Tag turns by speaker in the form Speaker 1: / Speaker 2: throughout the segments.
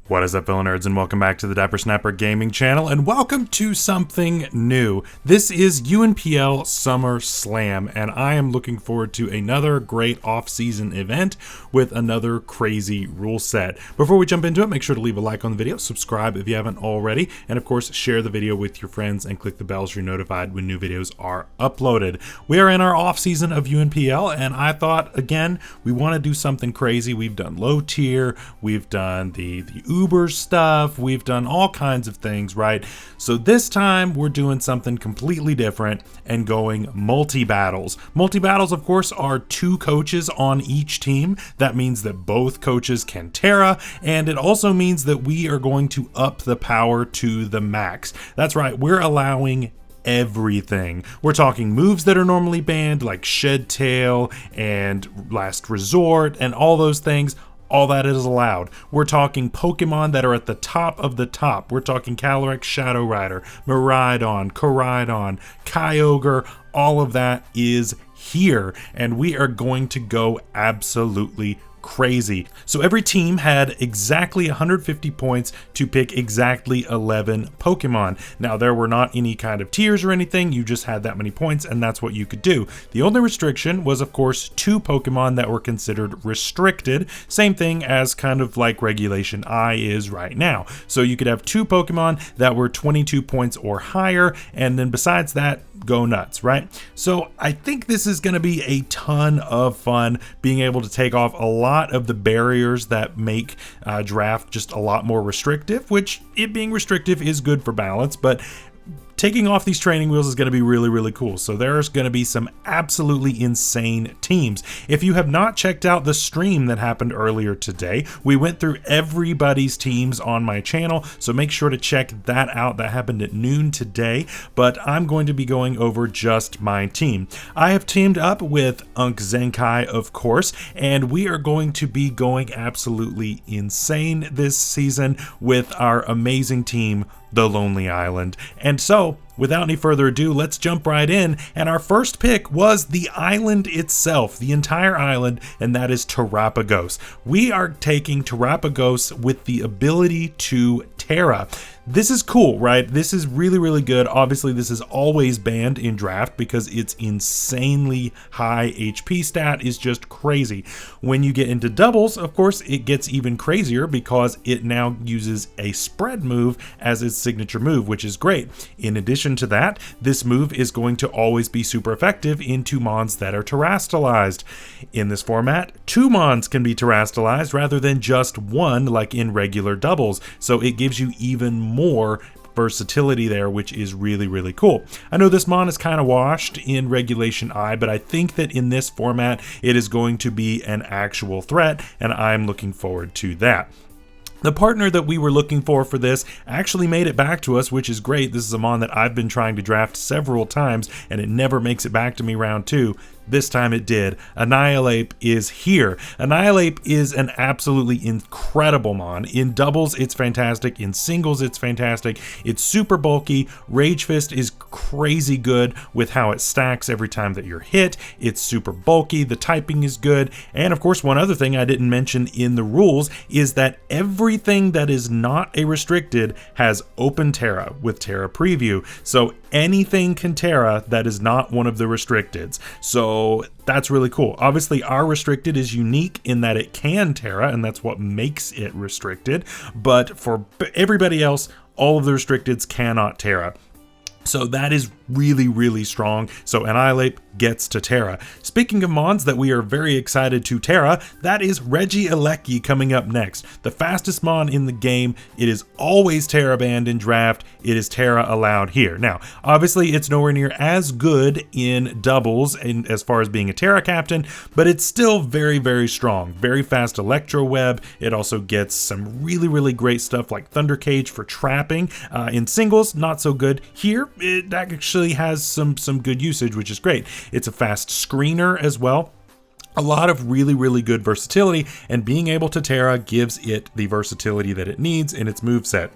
Speaker 1: What is up, fellow nerds, and welcome back to the Dapper Snapper Gaming channel, and welcome to something new. This is Unpl Summer Slam, and I am looking forward to another great off-season event with another crazy rule set. Before we jump into it, make sure to leave a like on the video, subscribe if you haven't already, and of course, share the video with your friends and click the bell so you're notified when new videos are uploaded. We are in our off-season of Unpl, and I thought, again, we want to do something crazy. We've done low tier, we've done the Uber stuff, we've done all kinds of things, right? So this time we're doing something completely different and going multi-battles. Multi-battles, of course, are two coaches on each team. That means that both coaches can Terra, and it also means that we are going to up the power to the max. That's right, we're allowing everything. We're talking moves that are normally banned, like Shed Tail and Last Resort and all those things. All that is allowed. We're talking Pokemon that are at the top of the top. We're talking Calyrex, Shadow Rider, Miraidon, Koraidon, Kyogre. All of that is here, and we are going to go absolutely crazy. So every team had exactly 150 points to pick exactly 11 Pokemon. Now, there were not any kind of tiers or anything. You just had that many points, and that's what you could do. The only restriction was, of course, 2 Pokemon that were considered restricted. Same thing as kind of like Regulation I is right now. So you could have 2 Pokemon that were 22 points or higher, and then besides that, go nuts, right? So I think this is going to be a ton of fun, being able to take off a lot of the barriers that make draft just a lot more restrictive, which it being restrictive is good for balance, but taking off these training wheels is going to be really, really cool. So there's going to be some absolutely insane teams. If you have not checked out the stream that happened earlier today, we went through everybody's teams on my channel, so make sure to check that out. That happened at noon today, but I'm going to be going over just my team. I have teamed up with Zenkai, of course, and we are going to be going absolutely insane this season with our amazing team, the Lonely Island. And so, without any further ado, let's jump right in. And our first pick was the island itself, the entire island, and that is Terrapagos. We are taking Terrapagos with the ability to Terra. This is cool, right? This is really, really good. Obviously, this is always banned in draft because its insanely high HP stat is just crazy. When you get into doubles, of course, it gets even crazier because it now uses a spread move as its signature move, which is great. In addition to that, this move is going to always be super effective into mons that are terastallized. In this format, 2 mons can be terastallized rather than just 1 like in regular doubles, so it gives you even more versatility there, which is really, really cool. I know this mon is kind of washed in Regulation I, but I think that in this format, it is going to be an actual threat, and I'm looking forward to that. The partner that we were looking for this actually made it back to us, which is great. This is a mon that I've been trying to draft several times, and it never makes it back to me round 2. This time it did. Annihilate is here. Annihilate is an absolutely incredible mon. In doubles, it's fantastic. In singles, it's fantastic. It's super bulky. Rage Fist is crazy good with how it stacks every time that you're hit. It's super bulky. The typing is good. And of course, one other thing I didn't mention in the rules is that everything that is not a restricted has open Terra with Terra Preview. So anything can Terra that is not one of the restricteds. So that's really cool. Obviously, our restricted is unique in that it can Terra, and that's what makes it restricted. But for everybody else, all of the restricteds cannot Terra. So that is really, really strong. So Annihilate gets to Terra. Speaking of mons that we are very excited to Terra, that is Regieleki coming up next. The fastest mon in the game. It is always Terra banned in draft. It is Terra allowed here. Now, obviously, it's nowhere near as good in doubles and as far as being a Terra captain, but it's still very, very strong. Very fast Electro Web. It also gets some really, really great stuff like Thunder Cage for trapping. In singles, not so good. Here, it actually has some good usage, which is great. It's a fast screener as well. A lot of really, really good versatility, and being able to Terra gives it the versatility that it needs in its moveset.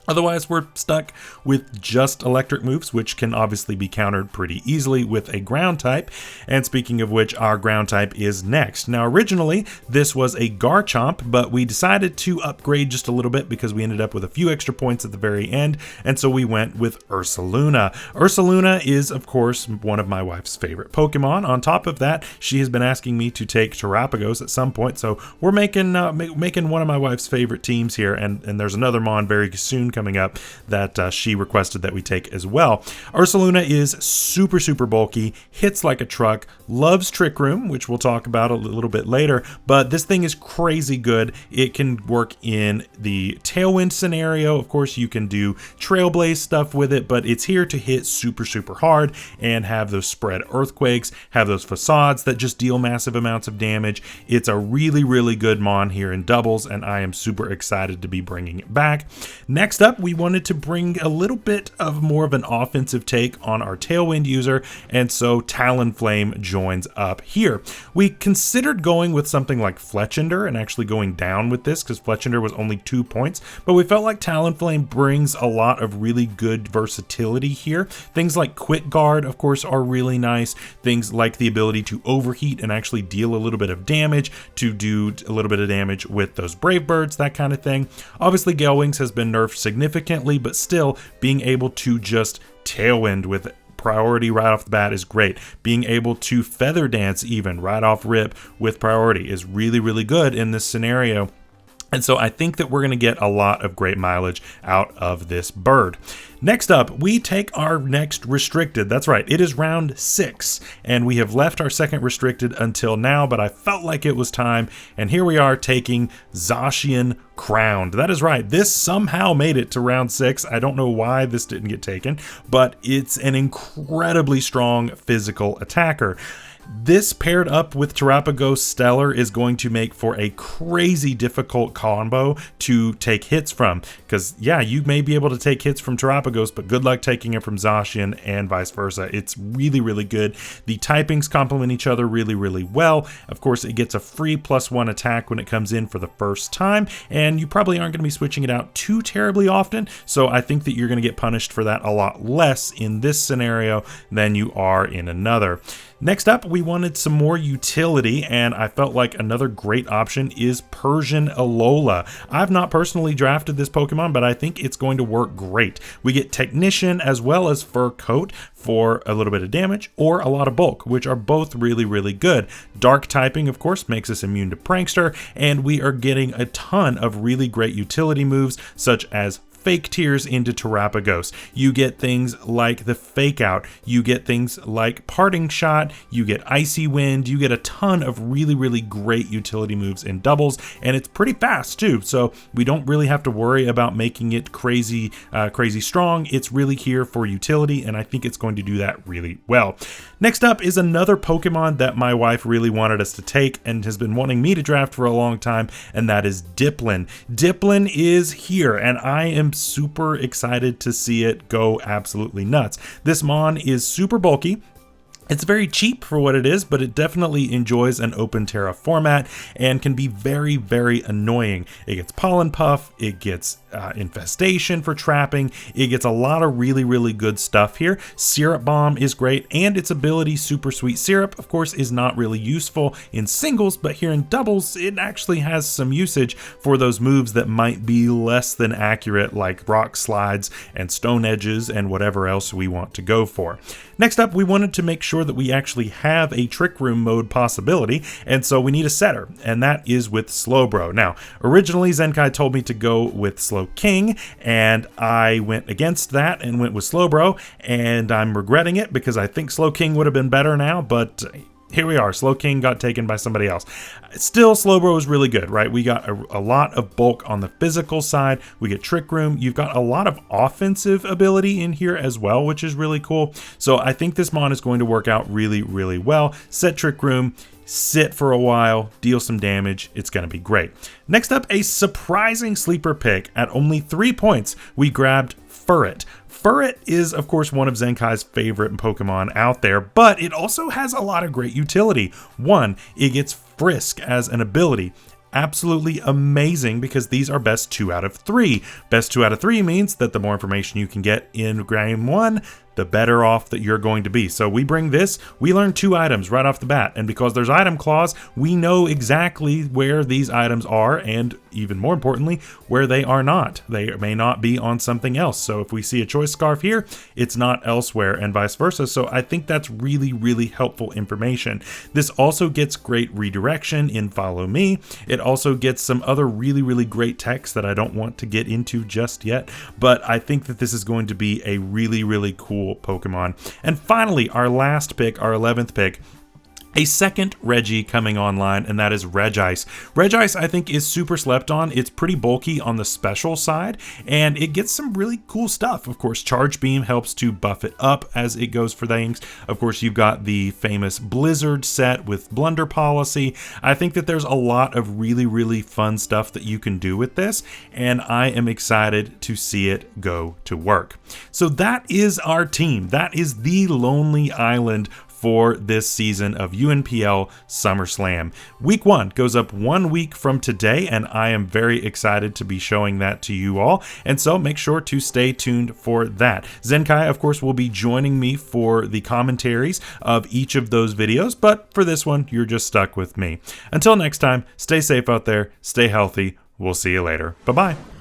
Speaker 1: Otherwise, we're stuck with just electric moves, which can obviously be countered pretty easily with a ground type. And speaking of which, our ground type is next. Now, originally, this was a Garchomp, but we decided to upgrade just a little bit because we ended up with a few extra points at the very end. And so we went with Ursaluna. Ursaluna is, of course, one of my wife's favorite Pokemon. On top of that, she has been asking me to take Terapagos at some point. So we're making one of my wife's favorite teams here. And there's another Mon very soon coming up that she requested that we take as well. Ursaluna is super, super bulky, hits like a truck, loves Trick Room, which we'll talk about a little bit later, but this thing is crazy good. It can work in the Tailwind scenario. Of course, you can do Trailblaze stuff with it, but it's here to hit super, super hard and have those spread earthquakes, have those facades that just deal massive amounts of damage. It's a really, really good Mon here in doubles, and I am super excited to be bringing it back. Next up, we wanted to bring a little bit of more of an offensive take on our Tailwind user, and so Talonflame joins up here. We considered going with something like Fletchinder and actually going down with this because Fletchinder was only 2 points, but we felt like Talonflame brings a lot of really good versatility here. Things like Quick Guard, of course, are really nice. Things like the ability to overheat and actually deal a little bit of damage, to do a little bit of damage with those Brave Birds, that kind of thing. Obviously, Gale Wings has been nerfed significantly, but still being able to just Tailwind with priority right off the bat is great. Being able to Feather Dance even right off rip with priority is really, really good in this scenario. And so I think that we're going to get a lot of great mileage out of this bird. Next up, we take our next restricted. That's right, it is round 6, and we have left our second restricted until now, but I felt like it was time, and here we are taking Zacian Crowned. That is right, this somehow made it to round 6. I don't know why this didn't get taken, but it's an incredibly strong physical attacker. This paired up with Terapagos Stellar is going to make for a crazy difficult combo to take hits from. Because, yeah, you may be able to take hits from Terapagos, but good luck taking it from Zacian and vice versa. It's really, really good. The typings complement each other really, really well. Of course, it gets a free +1 attack when it comes in for the first time, and you probably aren't going to be switching it out too terribly often. So I think that you're going to get punished for that a lot less in this scenario than you are in another. Next up, we wanted some more utility, and I felt like another great option is Persian Alola. I've not personally drafted this Pokemon, but I think it's going to work great. We get Technician as well as Fur Coat for a little bit of damage or a lot of bulk, which are both really, really good. Dark typing, of course, makes us immune to Prankster, and we are getting a ton of really great utility moves such as Fake Tears into Terapagos. You get things like the Fake Out, you get things like Parting Shot, you get Icy Wind, you get a ton of really, really great utility moves in doubles, and it's pretty fast too, so we don't really have to worry about making it crazy strong. It's really here for utility, and I think it's going to do that really well. Next up is another Pokemon that my wife really wanted us to take and has been wanting me to draft for a long time, and that is Diplin. Diplin is here, and I am super excited to see it go absolutely nuts. This Mon is super bulky. It's very cheap for what it is, but it definitely enjoys an open Terra format and can be very, very annoying. It gets Pollen Puff, it gets Infestation for trapping, it gets a lot of really, really good stuff here. Syrup Bomb is great, and its ability Super Sweet Syrup, of course, is not really useful in singles, but here in doubles, it actually has some usage for those moves that might be less than accurate, like Rock Slides and Stone Edges and whatever else we want to go for. Next up, we wanted to make sure that we actually have a Trick Room mode possibility, and so we need a setter, and that is with Slowbro. Now, originally Zenkai told me to go with Slowking, and I went against that and went with Slowbro, and I'm regretting it because I think Slowking would have been better now, but here we are. Slowking got taken by somebody else. Still, Slowbro is really good, right? We got a lot of bulk on the physical side. We get Trick Room. You've got a lot of offensive ability in here as well, which is really cool. So I think this Mon is going to work out really, really well. Set Trick Room, sit for a while, deal some damage. It's going to be great. Next up, a surprising sleeper pick. At only 3 points, we grabbed Furret. Furret is, of course, one of Zenkai's favorite Pokemon out there, but it also has a lot of great utility. One, it gets Frisk as an ability. absolutely amazing because these are best 2 out of 3. Best 2 out of 3 means that the more information you can get in game 1, the better off that you're going to be. So we bring this, we learn 2 items right off the bat, and because there's item clause, we know exactly where these items are, and even more importantly, where they are not. They may not be on something else. So if we see a choice scarf here, it's not elsewhere, and vice versa. So I think that's really, really helpful information. This also gets great redirection in Follow Me. It also gets some other really, really great text that I don't want to get into just yet, but I think that this is going to be a really, really cool Pokemon. And finally, our last pick, our 11th pick, a second Reggie coming online, and that is Regice. Regice, I think, is super slept on. It's pretty bulky on the special side, and it gets some really cool stuff. Of course, Charge Beam helps to buff it up as it goes for things. Of course, you've got the famous Blizzard set with Blunder Policy. I think that there's a lot of really, really fun stuff that you can do with this, and I am excited to see it go to work. So that is our team. That is the Lonely Island for this season of UNPL SummerSlam. Week 1 goes up 1 week from today, and I am very excited to be showing that to you all, and so make sure to stay tuned for that. Zenkai, of course, will be joining me for the commentaries of each of those videos, but for this one, you're just stuck with me. Until next time, stay safe out there, stay healthy, we'll see you later. Bye-bye.